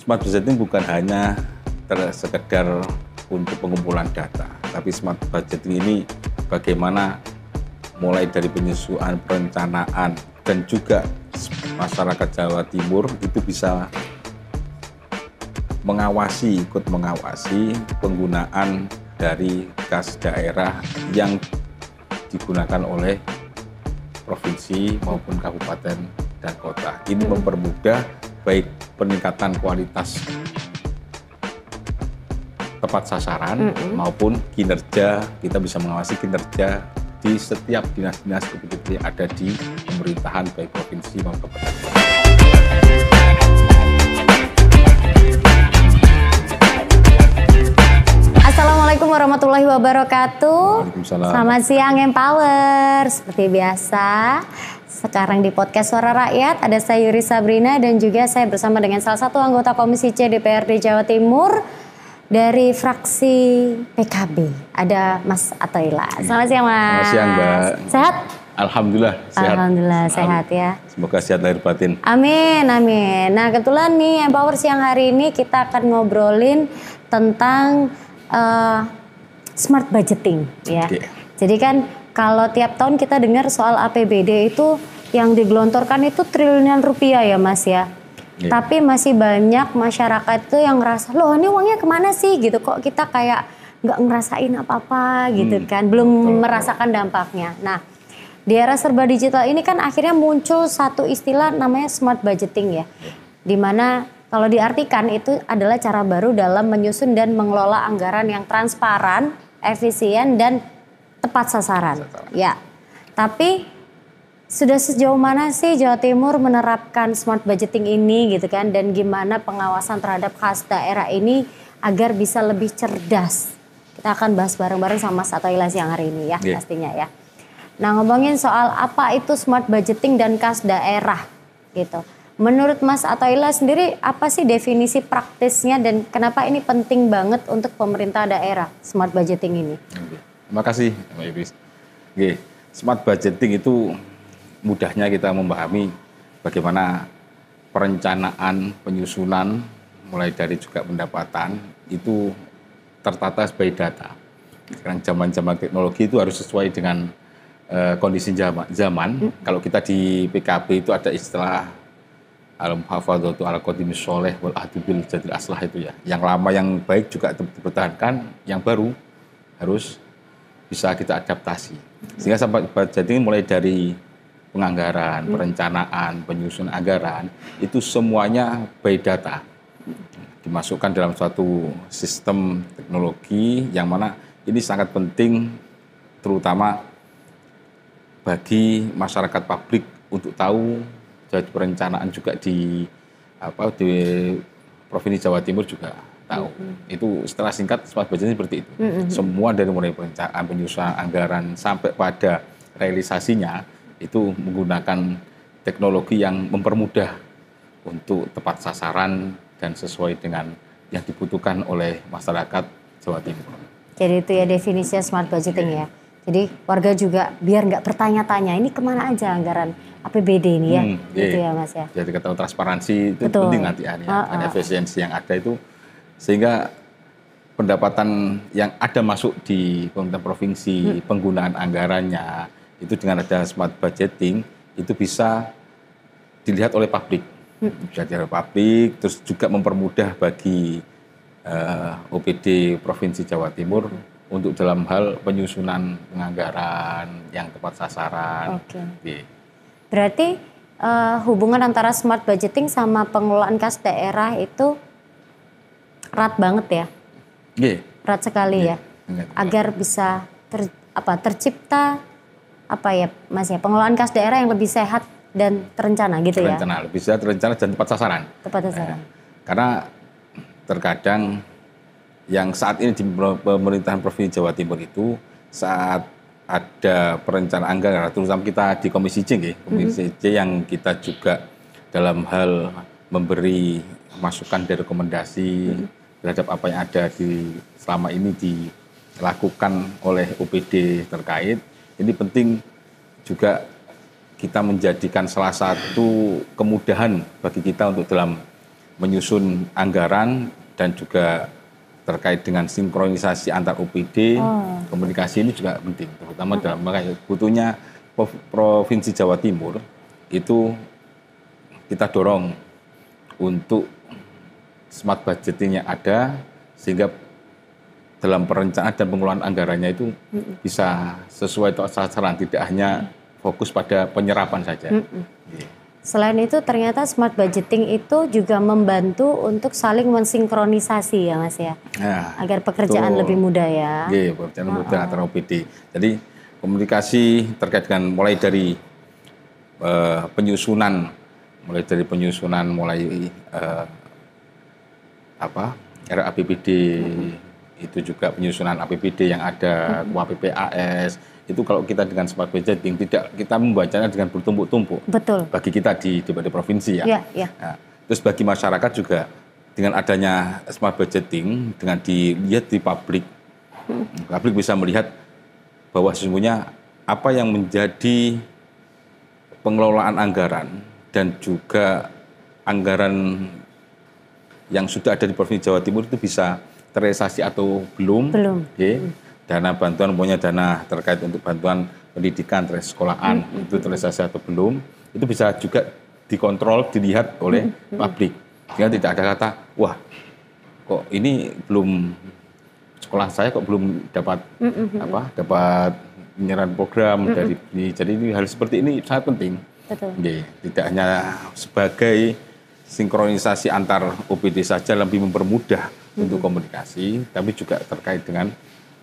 Smart budgeting bukan hanya sekedar untuk pengumpulan data, tapi smart budgeting ini bagaimana mulai dari penyusunan, perencanaan, dan juga masyarakat Jawa Timur itu bisa ikut mengawasi penggunaan dari kas daerah yang digunakan oleh provinsi maupun kabupaten dan kota. Ini mempermudah baik peningkatan kualitas tepat sasaran maupun kinerja. Kita bisa mengawasi kinerja di setiap dinas-dinas yang ada di pemerintahan baik provinsi maupun kabupaten. Assalamualaikum warahmatullahi wabarakatuh. Waalaikumsalam. Selamat siang Empower. Seperti biasa, sekarang di podcast Suara Rakyat ada saya Yuri Sabrina dan juga saya bersama dengan salah satu anggota Komisi C DPRD Jawa Timur dari fraksi PKB. Ada Mas Atoila. Selamat siang Mas. Selamat siang Mbak. Sehat? Alhamdulillah sehat. Alhamdulillah sehat ya. Semoga sehat lahir batin. Amin, amin. Nah kebetulan nih Empower siang hari ini kita akan ngobrolin tentang smart budgeting ya. Oke. Jadi kan kalau tiap tahun kita dengar soal APBD itu yang digelontorkan itu triliunan rupiah ya Mas ya. Iya. Tapi masih banyak masyarakat itu yang ngerasa, loh ini uangnya kemana sih gitu, kok kita kayak nggak ngerasain apa-apa gitu kan, belum merasakan dampaknya. Nah di era serba digital ini kan akhirnya muncul satu istilah namanya smart budgeting ya. Dimana kalau diartikan itu adalah cara baru dalam menyusun dan mengelola anggaran yang transparan, efisien dan tepat sasaran. Ya. Tapi sudah sejauh mana sih Jawa Timur menerapkan smart budgeting ini gitu kan, dan gimana pengawasan terhadap kas daerah ini agar bisa lebih cerdas? Kita akan bahas bareng-bareng sama Mas Atoila siang hari ini ya, pastinya ya. Nah, ngomongin soal apa itu smart budgeting dan kas daerah gitu. Menurut Mas Atoila sendiri apa sih definisi praktisnya dan kenapa ini penting banget untuk pemerintah daerah smart budgeting ini? Terima kasih Mbak Ibis. Smart budgeting itu mudahnya kita memahami bagaimana perencanaan, penyusunan mulai dari juga pendapatan itu tertata sebagai data. Sekarang zaman-zaman teknologi itu harus sesuai dengan kondisi zaman. Kalau kita di PKB itu ada istilah al-muhafadzatu ala qadimis sholeh wal ahdu bil jadil aslah itu ya. Yang lama yang baik juga dipertahankan, yang baru harus bisa kita adaptasi. Sehingga sampai budgeting mulai dari penganggaran, perencanaan, penyusunan anggaran itu semuanya by data. Dimasukkan dalam suatu sistem teknologi yang mana ini sangat penting terutama bagi masyarakat publik untuk tahu. Jadi perencanaan juga di Provinsi Jawa Timur juga tahu. Itu setelah singkat smart budgeting seperti itu. Semua dari mulai perencanaan, penyusunan anggaran sampai pada realisasinya itu menggunakan teknologi yang mempermudah untuk tepat sasaran dan sesuai dengan yang dibutuhkan oleh masyarakat Jawa Timur. Jadi itu ya definisinya smart budgeting ya. Jadi warga juga biar nggak bertanya-tanya ini kemana aja anggaran APBD ini ya, gitu ya Mas ya. Jadi ketahui transparansi itu penting nanti ya, dan efisiensi yang ada itu sehingga pendapatan yang ada masuk di pemerintah provinsi, penggunaan anggarannya itu dengan ada smart budgeting itu bisa dilihat oleh publik, bisa dilihat oleh publik, terus juga mempermudah bagi OPD Provinsi Jawa Timur untuk dalam hal penyusunan penganggaran yang tepat sasaran. Oke. Berarti hubungan antara smart budgeting sama pengelolaan kas daerah itu erat banget ya? Erat sekali ya. Agar bisa tercipta Mas ya, pengelolaan kas daerah yang lebih sehat dan terencana gitu ya? Terencana, lebih sehat, terencana dan tepat sasaran. Tepat sasaran. Karena terkadang yang saat ini di pemerintahan Provinsi Jawa Timur itu saat ada perencanaan anggaran, terutama kita di Komisi C, Komisi C yang kita juga dalam hal memberi masukan dan rekomendasi terhadap apa yang ada di selama ini dilakukan oleh OPD terkait. Ini penting juga kita menjadikan salah satu kemudahan bagi kita untuk dalam menyusun anggaran dan juga terkait dengan sinkronisasi antar OPD, komunikasi ini juga penting, terutama dalam butuhnya Provinsi Jawa Timur itu kita dorong untuk smart budgeting yang ada sehingga dalam perencanaan dan pengelolaan anggarannya itu bisa sesuai sasaran, tidak hanya fokus pada penyerapan saja. Selain itu ternyata smart budgeting itu juga membantu untuk saling mensinkronisasi ya Mas ya, agar pekerjaan lebih mudah ya. Pekerjaan mudah antara OPD. Jadi komunikasi terkait dengan mulai dari penyusunan, RAPBD, itu juga penyusunan APBD yang ada, PPAS, itu kalau kita dengan smart budgeting tidak kita membacanya dengan bertumpuk-tumpuk. Betul. Bagi kita di DPRD provinsi ya. Nah, terus bagi masyarakat juga dengan adanya smart budgeting, dengan dilihat di publik bisa melihat bahwa sesungguhnya apa yang menjadi pengelolaan anggaran dan juga anggaran yang sudah ada di Provinsi Jawa Timur itu bisa terrealisasi atau belum. Dana bantuan, punya dana terkait untuk bantuan pendidikan, sekolahan, itu terrealisasi atau belum, itu bisa juga dikontrol, dilihat oleh publik. Sehingga tidak ada kata, wah kok ini belum, sekolah saya kok belum dapat dapat penyerahan program dari ini. Jadi ini hal seperti ini sangat penting. Tidak hanya sebagai sinkronisasi antar OPD saja lebih mempermudah untuk komunikasi, tapi juga terkait dengan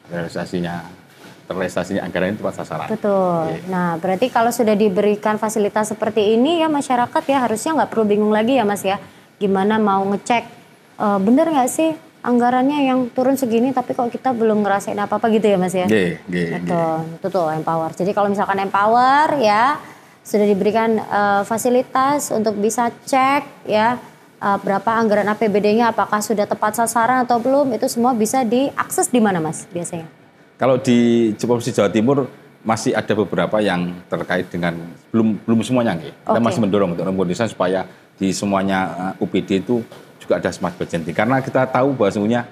terrealisasinya anggaran ini tepat sasaran. Betul. Nah, berarti kalau sudah diberikan fasilitas seperti ini ya masyarakat ya harusnya nggak perlu bingung lagi ya Mas ya, gimana mau ngecek bener nggak sih anggarannya yang turun segini tapi kok kita belum ngerasain apa-apa gitu ya Mas ya. Betul. Itu tuh empower. Jadi kalau misalkan empower ya sudah diberikan fasilitas untuk bisa cek ya berapa anggaran APBD-nya, apakah sudah tepat sasaran atau belum, itu semua bisa diakses di mana Mas biasanya? Kalau di Provinsi Jawa Timur masih ada beberapa yang terkait dengan belum semuanya, kita masih mendorong untuk memodernisasi supaya di semuanya UPD itu juga ada smart budgeting, karena kita tahu bahwa sesungguhnya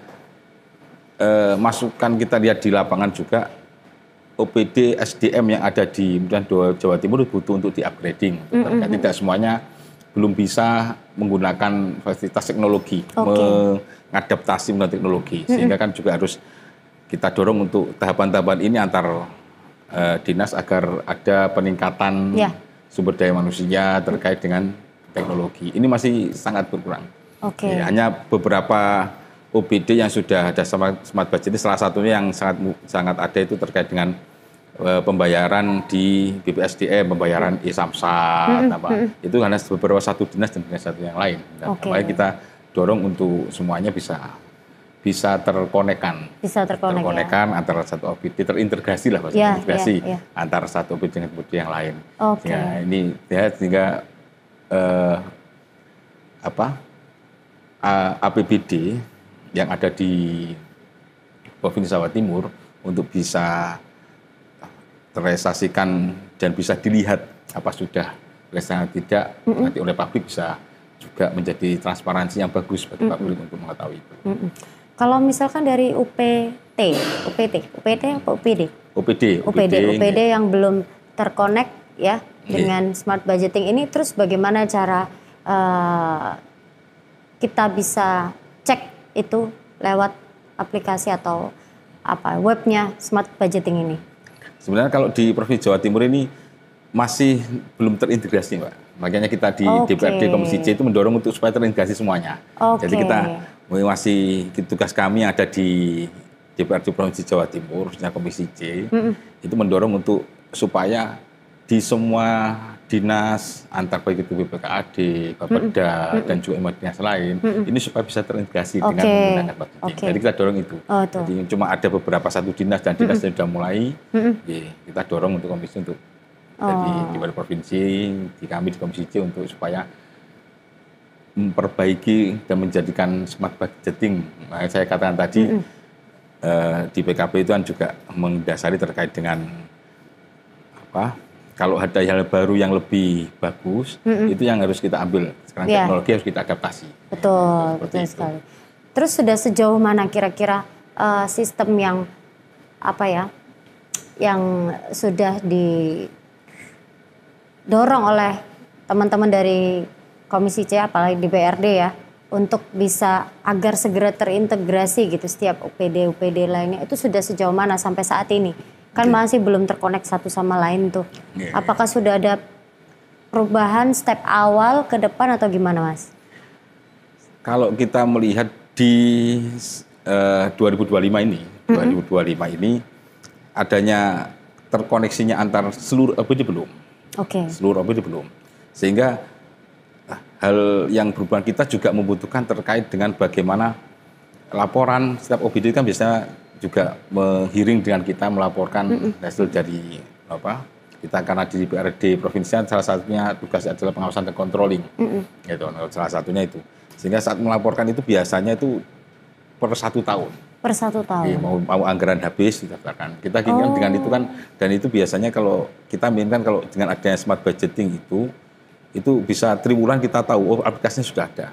masukan kita lihat di lapangan juga OPD SDM yang ada di Jawa Timur butuh untuk di-upgrading, tidak semuanya belum bisa menggunakan fasilitas teknologi, mengadaptasi teknologi, sehingga kan juga harus kita dorong untuk tahapan-tahapan ini antar dinas agar ada peningkatan sumber daya manusia terkait dengan teknologi. Ini masih sangat berkurang. Hanya beberapa OPD yang sudah ada smart budgeting, salah satunya yang sangat ada itu terkait dengan pembayaran di BPSDM, pembayaran e-samsat, itu hanya beberapa satu dinas dan dinas satu yang lain. Makanya kita dorong untuk semuanya bisa terkonekkan. Terkonekkan antara satu OPD, terintegrasi lah integrasi antara satu OPD dengan OPD yang lain. Sehingga ini sehingga APBD yang ada di Provinsi Jawa Timur untuk bisa terrealisasikan dan bisa dilihat apa sudah terrealisasi atau tidak nanti oleh publik, bisa juga menjadi transparansi yang bagus bagi publik untuk mengetahui itu. Kalau misalkan dari UPT apa OPD yang belum terkonek ya dengan smart budgeting ini, terus bagaimana cara kita bisa cek itu lewat aplikasi atau webnya smart budgeting ini? Sebenarnya kalau di Provinsi Jawa Timur ini masih belum terintegrasi, Mbak. Makanya kita di DPRD Komisi C itu mendorong untuk supaya terintegrasi semuanya. Jadi kita masih, tugas kami yang ada di DPRD Provinsi Jawa Timur, khususnya Komisi C, itu mendorong untuk supaya di semua dinas antar baik itu BPKAD, Bapeda, dan juga dinas lain, ini supaya bisa terintegrasi dengan menggunakan budgeting. Jadi kita dorong itu. Jadi cuma ada beberapa satu dinas dan dinas yang sudah mulai, kita dorong untuk komisi untuk di provinsi, di kami di Komisi C untuk supaya memperbaiki dan menjadikan smart budgeting. Nah, saya katakan tadi di PKP itu kan juga mendasari terkait dengan kalau ada hal baru yang lebih bagus, itu yang harus kita ambil. Sekarang teknologi harus kita adaptasi. Betul sekali. Terus sudah sejauh mana kira-kira sistem yang yang sudah didorong oleh teman-teman dari Komisi C, apalagi di BRD ya, untuk bisa agar segera terintegrasi gitu setiap UPD lainnya, itu sudah sejauh mana sampai saat ini? Kan masih belum terkonek satu sama lain tuh. Apakah sudah ada perubahan step awal ke depan atau gimana, Mas? Kalau kita melihat di 2025 ini adanya terkoneksinya antar seluruh OPD belum. Seluruh OPD belum. Sehingga hal yang berhubungan kita juga membutuhkan terkait dengan bagaimana laporan setiap OPD kan biasanya juga menghiring dengan kita melaporkan hasil dari kita, karena di BRD provinsi salah satunya tugasnya adalah pengawasan dan controlling, gitu, salah satunya itu. Sehingga saat melaporkan itu biasanya itu per 1 tahun. Per 1 tahun. Iya, mau anggaran habis didaftarkan. Kita inginkan dengan itu kan, dan itu biasanya kalau kita inginkan kalau dengan adanya smart budgeting itu bisa triwulan kita tahu aplikasinya sudah ada.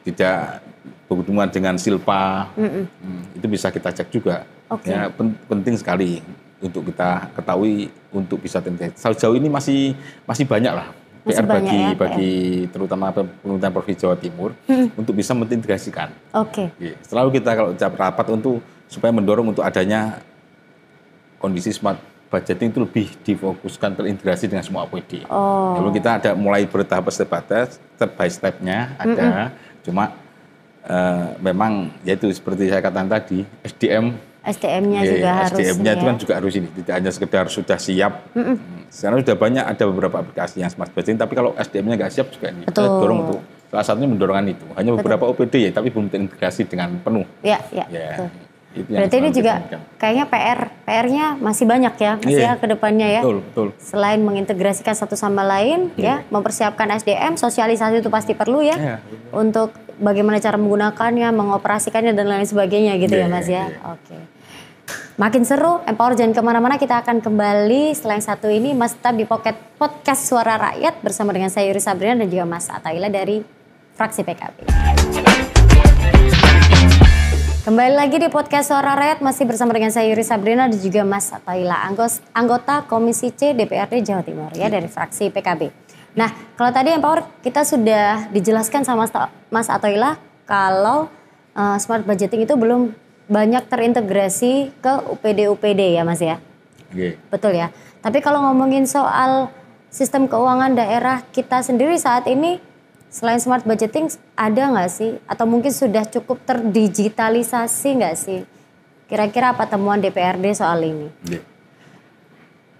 Tidak berhubungan dengan Silpa, itu bisa kita cek juga. Ya, penting sekali untuk kita ketahui untuk bisa terintegrasi. Sejauh ini masih banyak lah PR bagi terutama pemerintah Provinsi Jawa Timur untuk bisa mengintegrasikan. Selalu kita kalau rapat untuk supaya mendorong untuk adanya kondisi smart budgeting itu lebih difokuskan terintegrasi dengan semua OPD. Lalu kita ada mulai bertahap step by step-nya ada, cuma memang yaitu seperti saya katakan tadi, SDM-nya juga harus. SDM-nya itu kan juga harus ini, tidak hanya sekedar sudah siap. Sekarang sudah banyak ada beberapa aplikasi yang smart budgeting, tapi kalau SDM-nya nggak siap juga ini. Kita dorong untuk salah satunya mendorongkan itu. Hanya beberapa OPD ya, tapi belum terintegrasi dengan penuh. Betul. Berarti ini juga kayaknya PR-nya masih banyak ya, Mas ya, ke depannya ya. Betul. Selain mengintegrasikan satu sama lain, ya, mempersiapkan SDM, sosialisasi itu pasti perlu ya, untuk bagaimana cara menggunakannya, mengoperasikannya dan lain sebagainya gitu ya, Mas ya. Makin seru, Empower jangan kemana-mana, kita akan kembali selain satu ini, Mas, tetap di podcast Suara Rakyat bersama dengan saya Yuri Sabrina dan juga Mas Athaila dari fraksi PKB. Kembali lagi di podcast Suara Rakyat, masih bersama dengan saya Yuri Sabrina dan juga Mas Athaila, anggota Komisi C DPRD Jawa Timur ya, dari fraksi PKB. Nah, kalau tadi Empower kita sudah dijelaskan sama Mas Athaila kalau smart budgeting itu belum banyak terintegrasi ke UPD ya, Mas ya. Betul ya. Tapi kalau ngomongin soal sistem keuangan daerah kita sendiri saat ini, selain smart budgeting ada nggak sih? Atau mungkin sudah cukup terdigitalisasi nggak sih? Kira-kira apa temuan DPRD soal ini?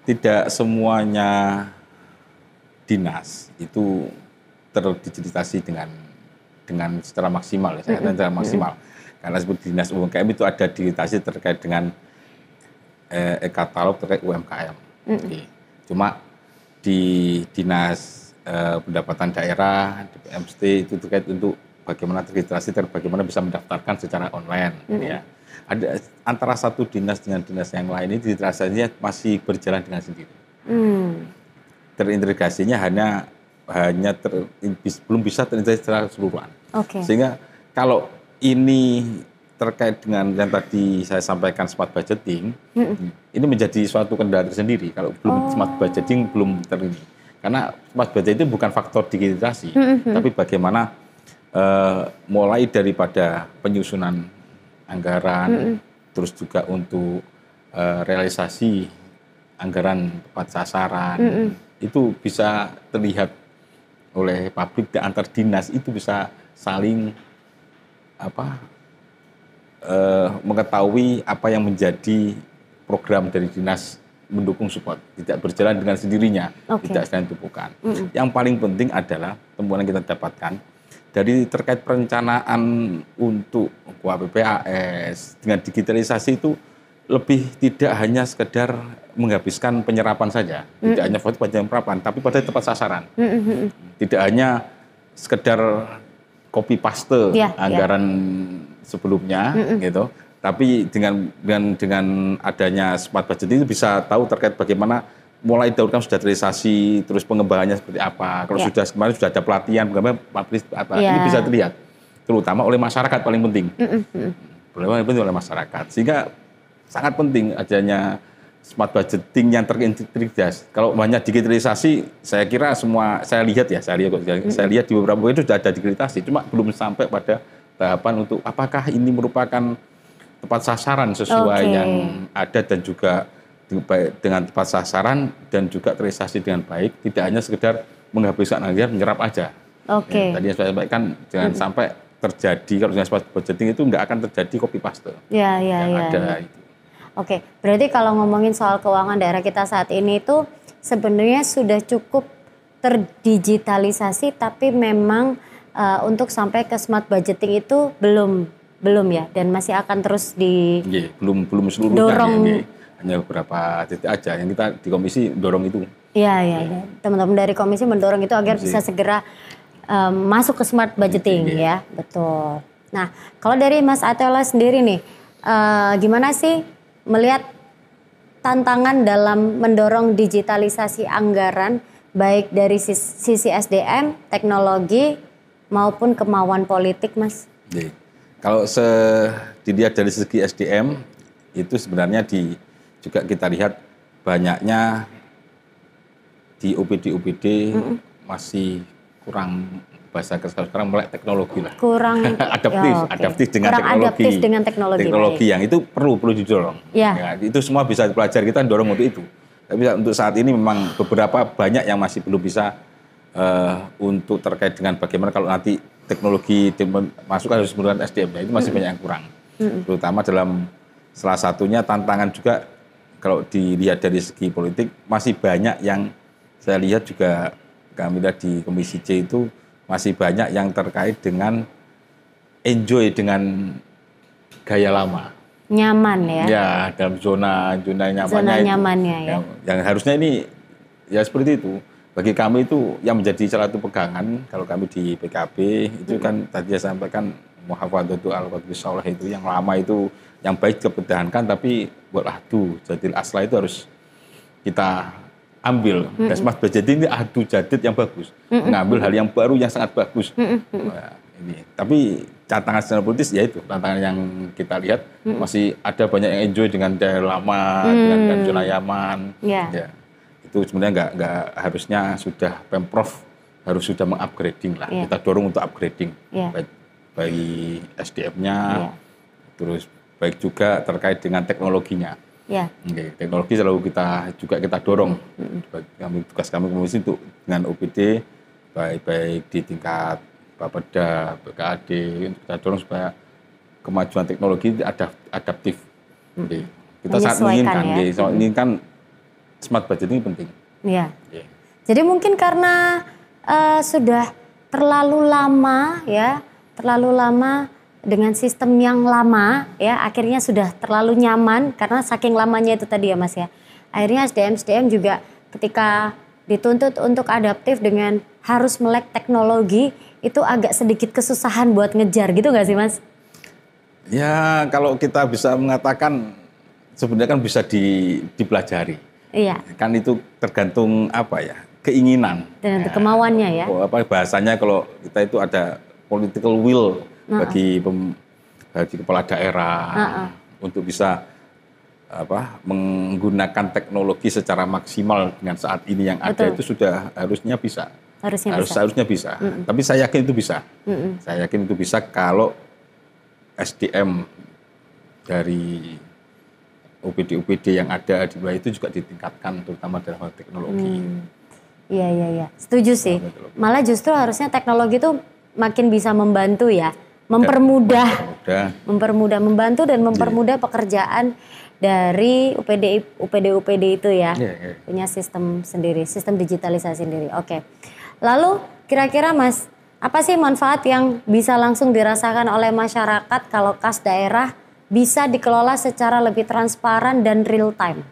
Tidak semuanya dinas itu terdigitalisasi dengan secara maksimal. Saya katakan secara maksimal. Karena seperti dinas UMKM itu ada digitalisasi terkait dengan e-katalog terkait UMKM. Cuma di dinas pendapatan daerah, di PMST itu terkait untuk bagaimana terregistrasi, bagaimana bisa mendaftarkan secara online. Ya. Ada antara satu dinas dengan dinas yang lain ini digitalisasinya masih berjalan dengan sendiri. Terintegrasinya belum bisa terintegrasi secara keseluruhan. Sehingga kalau ini terkait dengan yang tadi saya sampaikan smart budgeting, ini menjadi suatu kendala tersendiri. Kalau belum smart budgeting belum terini. Karena smart budgeting itu bukan faktor digitalisasi, tapi bagaimana mulai daripada penyusunan anggaran, terus juga untuk realisasi anggaran tepat sasaran, itu bisa terlihat oleh publik dan antar dinas itu bisa saling mengetahui apa yang menjadi program dari dinas mendukung support, tidak berjalan dengan sendirinya, tidak sedang tumpukan. Yang paling penting adalah temuan yang kita dapatkan dari terkait perencanaan untuk KPPAS dengan digitalisasi itu lebih tidak hanya sekedar menghabiskan penyerapan saja, tidak hanya fokus pada penyerapan, tapi pada tepat sasaran. Tidak hanya sekedar copy paste anggaran sebelumnya, gitu. Tapi dengan adanya smart budget itu bisa tahu terkait bagaimana mulai dahulu kan sudah digitalisasi, terus pengembangannya seperti apa. Kalau sudah kemarin sudah ada pelatihan, apa ini bisa dilihat, terutama oleh masyarakat paling penting. Paling penting oleh masyarakat. Sehingga sangat penting adanya smart budgeting yang terintegrasi. Kalau hanya digitalisasi, saya kira semua saya lihat di beberapa itu sudah ada digitalisasi, cuma belum sampai pada tahapan untuk apakah ini merupakan tepat sasaran sesuai yang ada dan juga dengan tepat sasaran dan juga terrealisasi dengan baik, tidak hanya sekedar menghabiskan anggaran menyerap aja. Ya, tadi yang saya sampaikan jangan sampai terjadi kalau dengan smart budgeting itu nggak akan terjadi copy paste yang ada itu. Oke, berarti kalau ngomongin soal keuangan daerah kita saat ini itu sebenarnya sudah cukup terdigitalisasi, tapi memang untuk sampai ke smart budgeting itu belum ya, dan masih akan terus belum seluruhnya dorong. Hanya beberapa titik aja yang kita di komisi dorong itu. Iya. Teman-teman dari komisi mendorong itu agar bisa segera masuk ke smart budgeting ya, betul. Nah, kalau dari Mas Atiola sendiri nih, gimana sih melihat tantangan dalam mendorong digitalisasi anggaran baik dari sisi SDM, teknologi maupun kemauan politik, Mas? Kalau dilihat dari segi SDM itu sebenarnya juga kita lihat banyaknya di UPD masih kurang, bahasa sekarang melek teknologi lah. Kurang adaptif dengan teknologi yang itu perlu didorong. Ya, itu semua bisa dipelajari, kita dorong untuk itu. Tapi untuk saat ini memang beberapa banyak yang masih belum bisa untuk terkait dengan bagaimana kalau nanti teknologi masuk harus menggunakan SDM, itu masih banyak yang kurang. Terutama dalam salah satunya tantangan juga kalau dilihat dari segi politik masih banyak yang saya lihat juga kami lihat di Komisi C itu masih banyak yang terkait dengan enjoy dengan gaya lama. Nyaman ya? Ya, dalam zona nyamannya ya. Yang harusnya ini ya seperti itu. Bagi kami itu yang menjadi salah satu pegangan, kalau kami di PKB itu kan tadi saya sampaikan muhafadzatu al-qadri shalah itu yang lama itu yang baik dipertahankan, tapi buat ahdu jadil aslah itu harus kita ambil. Smart budgeting ini ahdu jadid yang bagus, mengambil hal yang baru yang sangat bagus. Nah, ini. Tapi tantangan secara politis ya itu tantangan yang kita lihat masih ada banyak yang enjoy dengan daya lama, dengan zona nyaman. Ya. Itu sebenarnya nggak harusnya sudah Pemprov harus sudah mengupgrading lah. Kita dorong untuk upgrading baik SDM-nya, terus baik juga terkait dengan teknologinya. Teknologi selalu kita dorong. Tugas kami komisi untuk dengan OPD baik di tingkat Bapeda, BKAD, kita dorong supaya kemajuan teknologi adaptif. Kita saat menginginkan smart budgeting penting. Jadi mungkin karena sudah terlalu lama dengan sistem yang lama ya, akhirnya sudah terlalu nyaman karena saking lamanya itu tadi ya Mas ya. Akhirnya SDM juga ketika dituntut untuk adaptif dengan harus melek teknologi itu agak sedikit kesusahan buat ngejar gitu nggak sih Mas? Ya kalau kita bisa mengatakan sebenarnya kan bisa dipelajari. Kan itu tergantung keinginan. Dan kemauannya ya. Bahasanya kalau kita itu ada political will bagi kepala daerah untuk bisa menggunakan teknologi secara maksimal dengan saat ini yang ada. Itu sudah harusnya bisa. Harusnya bisa. Tapi saya yakin itu bisa. Saya yakin itu bisa kalau SDM dari UPD yang ada di wilayah itu juga ditingkatkan, terutama dalam hal teknologi. Iya. Setuju sih. Malah justru harusnya teknologi itu makin bisa membantu ya, mempermudah, membantu dan mempermudah pekerjaan dari UPD itu ya, punya sistem sendiri, sistem digitalisasi sendiri. Oke. Lalu kira-kira Mas, apa sih manfaat yang bisa langsung dirasakan oleh masyarakat kalau kas daerah bisa dikelola secara lebih transparan dan real time?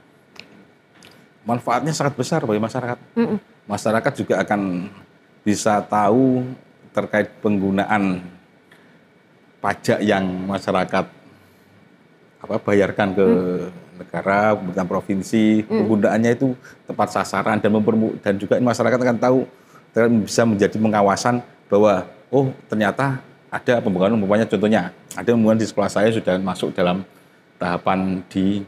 Manfaatnya sangat besar bagi masyarakat. Masyarakat juga akan bisa tahu terkait penggunaan pajak yang masyarakat bayarkan ke negara, pemerintah provinsi, penggunaannya itu tepat sasaran dan juga masyarakat akan tahu, bisa menjadi pengawasan bahwa ternyata ada pembangunan, umpamanya contohnya ada pembangunan di sekolah saya sudah masuk dalam tahapan di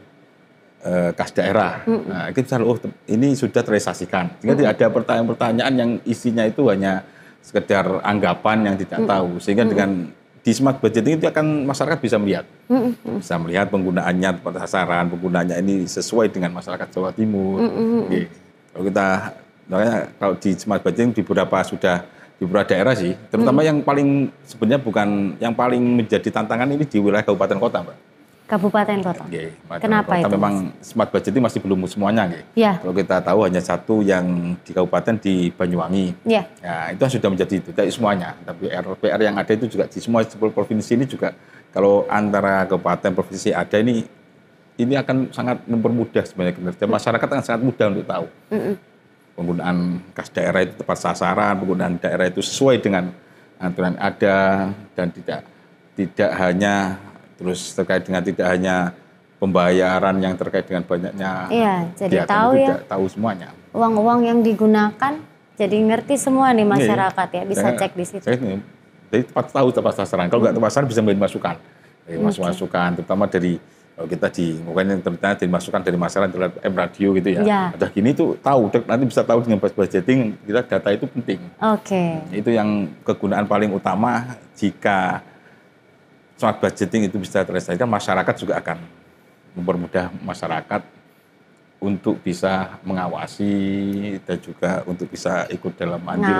kas daerah. Nah, kita ini sudah terrealisasikan. Sehingga tidak ada pertanyaan-pertanyaan yang isinya itu hanya sekedar anggapan yang tidak tahu. Sehingga dengan di smart budgeting itu akan masyarakat bisa melihat. Bisa melihat penggunaannya tepat sasaran, penggunaannya ini sesuai dengan masyarakat Jawa Timur. Kalau di smart budgeting di beberapa daerah sih, terutama yang paling sebenarnya bukan yang paling menjadi tantangan ini di wilayah kabupaten kota, Mbak. Kabupaten kota. Kenapa kota itu? Memang smart budgeting masih belum semuanya, ya. Kalau kita tahu hanya satu yang di kabupaten di Banyuwangi. Ya. Ya, itu sudah menjadi itu, tidak semuanya. Tapi PR yang ada itu juga di semua provinsi ini juga, kalau antara kabupaten provinsi ada ini akan sangat mempermudah sebenarnya kinerja masyarakat, akan sangat mudah untuk tahu. Penggunaan kas daerah itu tepat sasaran, penggunaan daerah itu sesuai dengan aturan ada, dan tidak hanya terus terkait dengan tidak hanya pembayaran yang terkait dengan banyaknya. Iya, jadi tahu ya. Tahu semuanya. Uang-uang yang digunakan, jadi ngerti semua nih masyarakat ya, bisa cek di situ. Jadi tepat sasaran. Kalau nggak tepat sasaran bisa menjadi masukan. Masukan, terutama dari kalau kita mungkin terutama dari masukan dari masyarakat terhadap radio gitu ya. Ada gini tuh tahu, nanti bisa tahu dengan budgeting, kita data itu penting. Itu yang kegunaan paling utama. Jika smart budgeting itu bisa terrealisasikan, masyarakat juga akan mempermudah masyarakat untuk bisa mengawasi dan juga untuk bisa ikut dalam andil.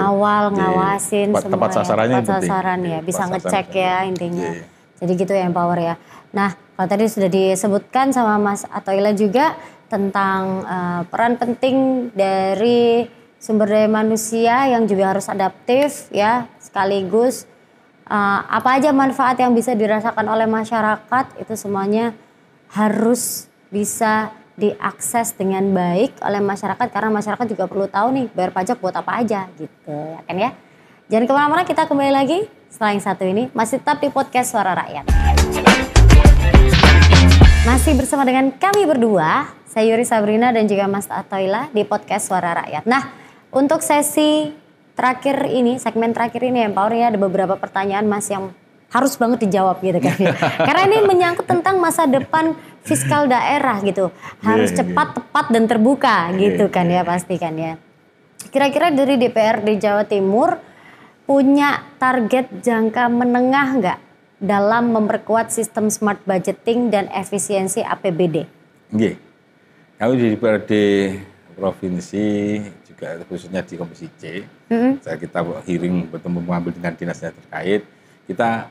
Ngawasin semua tepat sasarannya tepat sasaran ya, bisa ngecek ya intinya. Jadi gitu ya, empower ya. Nah, kalau tadi sudah disebutkan sama Mas Athoila juga tentang peran penting dari sumber daya manusia yang juga harus adaptif ya, sekaligus apa aja manfaat yang bisa dirasakan oleh masyarakat, itu semuanya harus bisa diakses dengan baik oleh masyarakat, karena masyarakat juga perlu tahu nih bayar pajak buat apa aja gitu ya kan ya. Jangan kemana-mana, kita kembali lagi setelah yang satu ini, masih tetap di podcast Suara Rakyat. Masih bersama dengan kami berdua, saya Yuri Sabrina dan juga Mas Athoila di podcast Suara Rakyat. Nah, untuk sesi terakhir ini, segmen terakhir ini Empower ya, ada beberapa pertanyaan Mas yang harus banget dijawab gitu kan ya. Karena ini menyangkut tentang masa depan fiskal daerah gitu. Harus cepat, tepat dan terbuka gitu kan ya, pasti kan ya. Kira-kira dari DPRD Jawa Timur punya target jangka menengah nggak dalam memperkuat sistem smart budgeting dan efisiensi APBD? Nggih. Kalau di DPRD provinsi juga khususnya di Komisi C, kita hearing bertemu mengambil dengan dinasnya terkait, kita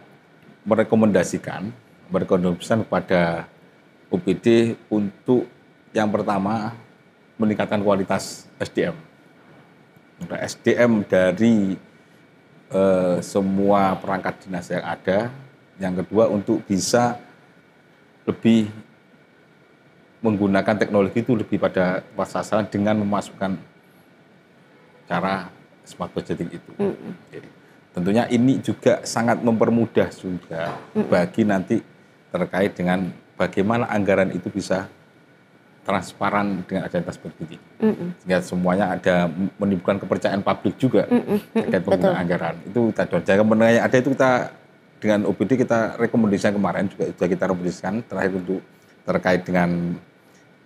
merekomendasikan kepada UPD untuk yang pertama meningkatkan kualitas SDM. SDM dari semua perangkat dinas yang ada. Yang kedua untuk bisa lebih menggunakan teknologi itu lebih pada sasaran dengan memasukkan cara smart budgeting itu. Jadi, tentunya ini juga sangat mempermudah juga bagi nanti terkait dengan bagaimana anggaran itu bisa transparan dengan adanya smart budgeting. Sehingga semuanya ada menimbulkan kepercayaan publik juga terkait penggunaan anggaran. Itu jangka menengah yang ada itu kita dengan OPD kita rekomendasikan kemarin juga sudah kita rekomendasikan terakhir untuk terkait dengan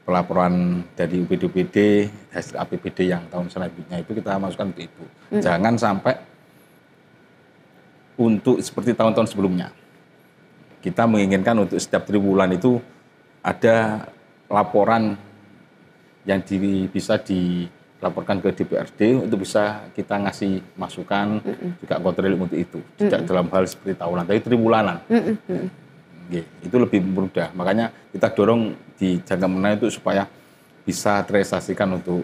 pelaporan dari UPD hasil APBD yang tahun selanjutnya itu kita masukkan untuk itu. Jangan sampai untuk seperti tahun-tahun sebelumnya. Kita menginginkan untuk setiap triwulan itu ada laporan yang bisa dilaporkan ke DPRD untuk bisa kita ngasih masukan, juga kontrol untuk itu. Tidak dalam hal seperti tahunan, tapi triwulanan. Itu lebih mudah. Makanya kita dorong di jangka menengah itu supaya bisa terrealisasikan untuk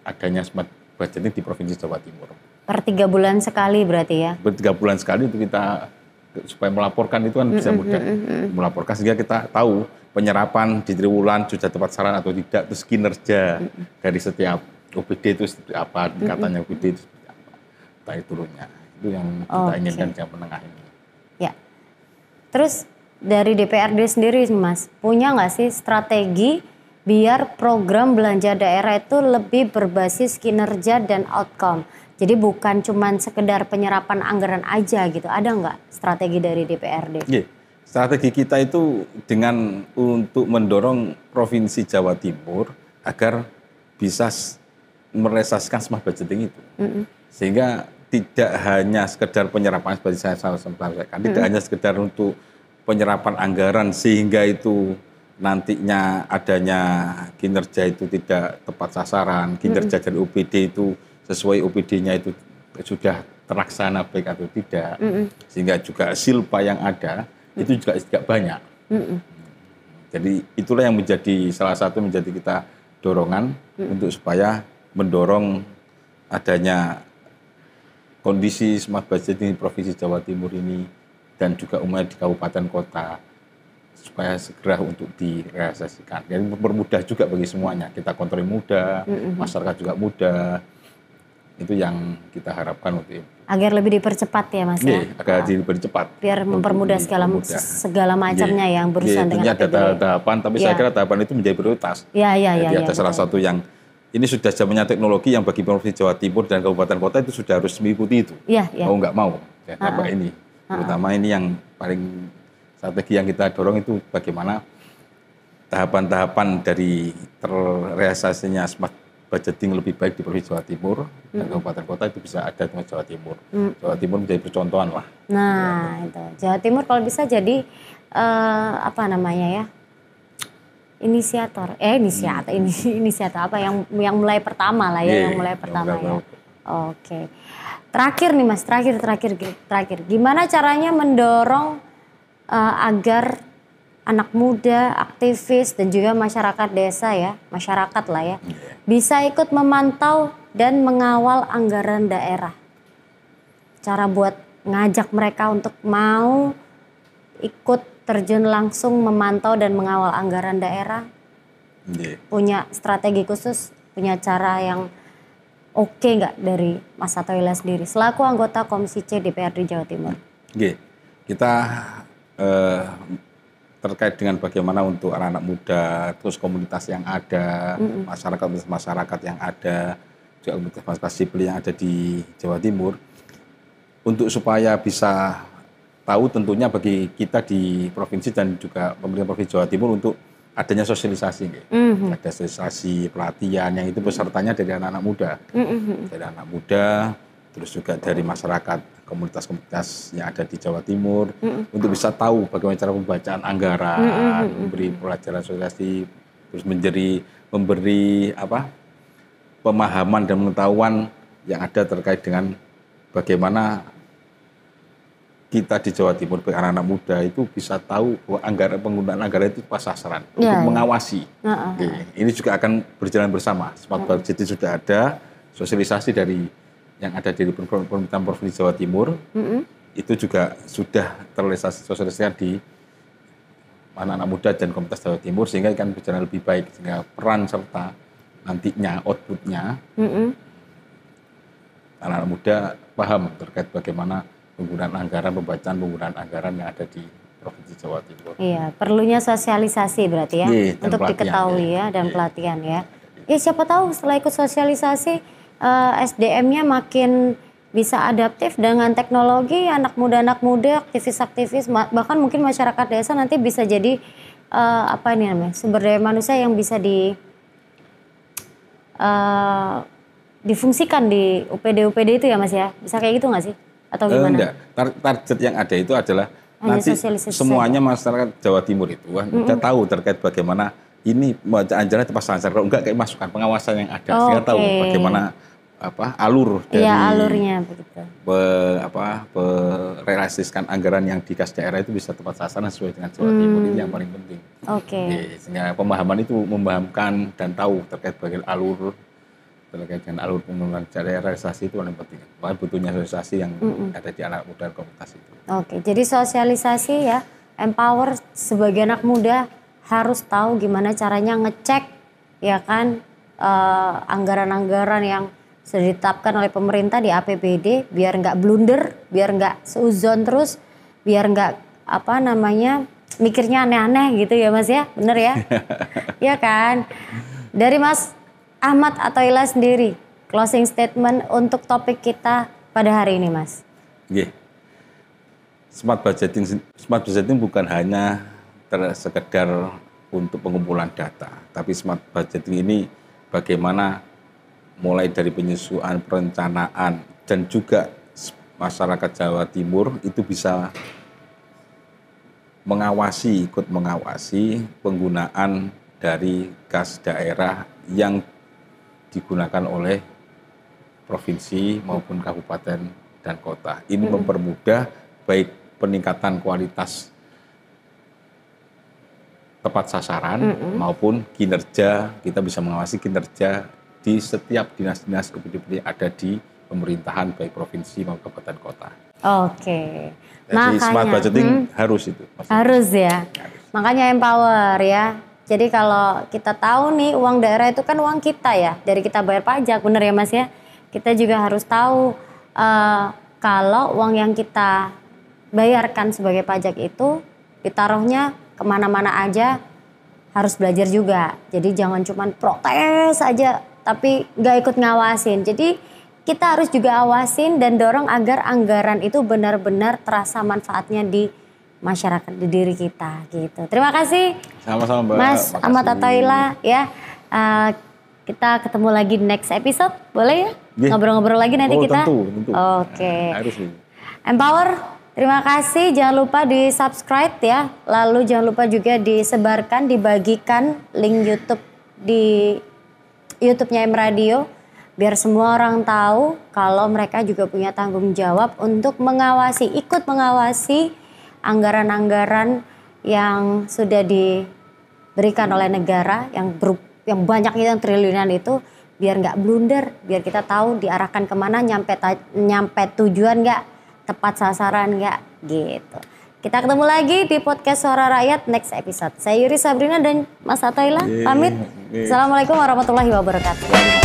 adanya smart budgeting di Provinsi Jawa Timur. Per 3 bulan sekali berarti ya? Per 3 bulan sekali itu kita supaya melaporkan itu kan bisa mudah. Melaporkan sehingga kita tahu penyerapan di triwulan sudah tepat sasaran atau tidak, terus kinerja dari setiap OPD itu seperti apa, tingkatannya OPD itu seperti apa, naik turunnya. Itu yang kita inginkan jangka menengah ini. Ya. Terus dari DPRD sendiri Mas, punya nggak sih strategi biar program belanja daerah itu lebih berbasis kinerja dan outcome? Jadi bukan cuman sekedar penyerapan anggaran aja gitu, ada nggak strategi dari DPRD? Strategi kita itu dengan untuk mendorong Provinsi Jawa Timur agar bisa merealisasikan smart budgeting itu. Sehingga tidak hanya sekedar penyerapan seperti saya sampaikan, tidak hanya sekedar untuk penyerapan anggaran sehingga itu nantinya adanya kinerja itu tidak tepat sasaran, kinerja dari OPD itu sesuai OPD-nya itu sudah terlaksana baik atau tidak, sehingga juga silpa yang ada itu juga tidak banyak. Jadi itulah yang menjadi salah satu menjadi kita dorongan untuk supaya mendorong adanya kondisi smart budgeting di Provinsi Jawa Timur ini dan juga umumnya di kabupaten kota supaya segera untuk direalisasikan. Dan mempermudah juga bagi semuanya. Kita kontrol mudah, masyarakat juga mudah. Itu yang kita harapkan untuk itu. Agar lebih dipercepat ya Mas ya? Agar dipercepat. Biar mempermudah segala macamnya yang berurusan dengan ada tahapan, tapi saya kira tahapan itu menjadi prioritas. Jadi ada salah satu yang ini sudah zamannya teknologi yang bagi Provinsi Jawa Timur dan kabupaten kota itu sudah harus mengikuti itu. Mau nggak mau. Dampak ini. Terutama ini yang paling strategi yang kita dorong itu bagaimana tahapan-tahapan dari terrealisasinya smart budgeting lebih baik di Provinsi Jawa Timur dan kabupaten kota itu bisa ada di Jawa Timur. Jawa Timur menjadi percontohan lah. Nah itu Jawa Timur kalau bisa jadi apa namanya ya, inisiator apa yang mulai pertama lah ya, yang mulai pertama ya. Oke. Terakhir nih Mas, terakhir. Gimana caranya mendorong agar anak muda, aktivis dan juga masyarakat desa ya, masyarakat lah ya, bisa ikut memantau dan mengawal anggaran daerah? Cara buat ngajak mereka untuk mau ikut terjun langsung memantau dan mengawal anggaran daerah? Punya strategi khusus, punya cara yang oke nggak dari Mas Satoila sendiri selaku anggota Komisi C DPRD Jawa Timur? Kita terkait dengan bagaimana untuk anak-anak muda, terus komunitas yang ada, masyarakat yang ada, juga komunitas sipil yang ada di Jawa Timur, untuk supaya bisa tahu tentunya bagi kita di provinsi dan juga pemerintah Provinsi Jawa Timur untuk adanya sosialisasi, ada sosialisasi pelatihan yang itu pesertanya dari anak-anak muda, terus juga dari masyarakat komunitas-komunitas yang ada di Jawa Timur untuk bisa tahu bagaimana cara pembacaan anggaran, memberi pelajaran sosialisasi, terus memberi pemahaman dan pengetahuan yang ada terkait dengan bagaimana kita di Jawa Timur, anak-anak muda itu bisa tahu bahwa penggunaan anggaran itu pas sasaran untuk mengawasi. Ini juga akan berjalan bersama. Smart budgeting sudah ada, sosialisasi dari yang ada di pemerintahan Provinsi Jawa Timur itu juga sudah terrealisasikan di anak-anak muda dan komunitas Jawa Timur sehingga akan berjalan lebih baik, sehingga peran serta nantinya outputnya anak-anak muda paham terkait bagaimana penggunaan anggaran, pembacaan penggunaan anggaran yang ada di Provinsi Jawa Timur. Iya, perlunya sosialisasi berarti ya, untuk diketahui ya, dan pelatihan ya. Ya siapa tahu setelah ikut sosialisasi SDM-nya makin bisa adaptif dengan teknologi, anak muda, aktivis-aktivis, bahkan mungkin masyarakat desa nanti bisa jadi sumber daya manusia yang bisa difungsikan di UPD itu ya Mas ya, bisa kayak gitu nggak sih? Atau gimana? Enggak, target yang ada itu adalah nanti semuanya masyarakat Jawa Timur itu udah tahu terkait bagaimana ini anggaran tepat sasaran. Kalau enggak kayak masukan pengawasan yang ada, sehingga tahu bagaimana alur dari alurnya begitu. Realisasikan anggaran yang dikas daerah itu bisa tepat sasaran sesuai dengan Jawa Timur, ini yang paling penting. Sehingga pemahaman itu memahamkan dan tahu terkait bagian alur penggunaan cara realisasi itu paling penting. Makanya butuhnya sosialisasi yang ada di anak muda dan komunitas itu. Jadi sosialisasi ya, empower sebagai anak muda harus tahu gimana caranya ngecek ya kan anggaran-anggaran yang sudah ditetapkan oleh pemerintah di APBD biar nggak blunder, biar nggak seuzon terus, biar nggak mikirnya aneh-aneh gitu ya Mas ya, bener ya? Iya kan? Dari Mas Ahmad Athoillah sendiri, closing statement untuk topik kita pada hari ini Mas. Smart budgeting bukan hanya sekedar untuk pengumpulan data, tapi smart budgeting ini bagaimana mulai dari penyusunan, perencanaan, dan juga masyarakat Jawa Timur itu bisa ikut mengawasi penggunaan dari kas daerah yang digunakan oleh provinsi maupun kabupaten dan kota. Ini mempermudah baik peningkatan kualitas tepat sasaran maupun kinerja, kita bisa mengawasi kinerja di setiap dinas-dinas yang ada di pemerintahan baik provinsi maupun kabupaten kota. Oke. Jadi smart budgeting harus itu. Harus ya. Makanya empower ya. Jadi kalau kita tahu nih uang daerah itu kan uang kita ya. Dari kita bayar pajak, bener ya Mas ya. Kita juga harus tahu kalau uang yang kita bayarkan sebagai pajak itu ditaruhnya kemana-mana aja, harus belajar juga. Jadi jangan cuma protes aja tapi nggak ikut ngawasin. Jadi kita harus juga awasin dan dorong agar anggaran itu benar-benar terasa manfaatnya di masyarakat, di diri kita gitu. Terima kasih. Sama-sama Mbak. Mas Ahmad Athoillah ya. Kita ketemu lagi di next episode, boleh ya? Ngobrol-ngobrol lagi nanti kita. Tentu. Oke. Harus. Empower, terima kasih. Jangan lupa di subscribe ya. Lalu jangan lupa juga disebarkan, dibagikan link YouTube di YouTube-nya M Radio. Biar semua orang tahu kalau mereka juga punya tanggung jawab untuk ikut mengawasi anggaran-anggaran yang sudah diberikan oleh negara yang banyak yang triliunan itu, biar nggak blunder, biar kita tahu diarahkan kemana, nyampe tujuan nggak, tepat sasaran nggak gitu. Kita ketemu lagi di podcast Suara Rakyat next episode. Saya Yuri Sabrina dan Mas Athoillah pamit. Assalamualaikum warahmatullahi wabarakatuh.